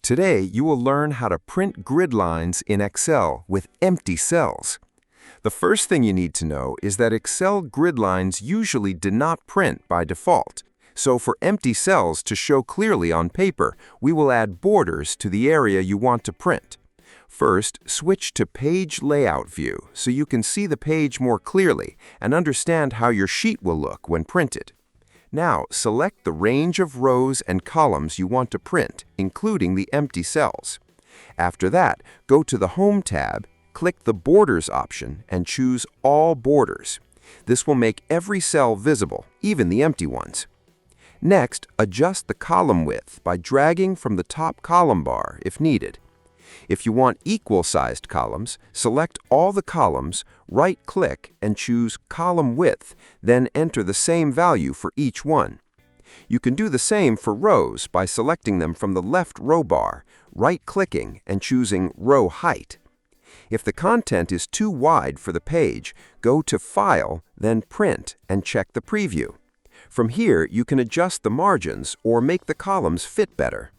Today, you will learn how to print grid lines in Excel with empty cells. The first thing you need to know is that Excel grid lines usually do not print by default. So for empty cells to show clearly on paper, we will add borders to the area you want to print. First, switch to Page Layout View so you can see the page more clearly and understand how your sheet will look when printed. Now, select the range of rows and columns you want to print, including the empty cells. After that, go to the Home tab, click the Borders option, and choose All Borders. This will make every cell visible, even the empty ones. Next, adjust the column width by dragging from the top column bar if needed. If you want equal-sized columns, select all the columns, right-click, and choose Column Width, then enter the same value for each one. You can do the same for rows by selecting them from the left row bar, right-clicking, and choosing Row Height. If the content is too wide for the page, go to File, then Print, and check the preview. From here, you can adjust the margins or make the columns fit better.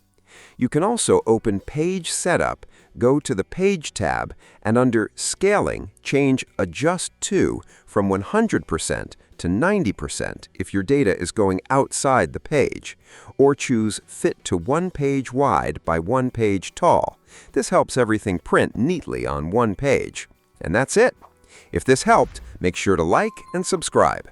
You can also open Page Setup, go to the Page tab, and under Scaling, change Adjust To from 100% to 90% if your data is going outside the page, or choose Fit to 1 page wide by 1 page tall. This helps everything print neatly on one page. And that's it. If this helped, make sure to like and subscribe.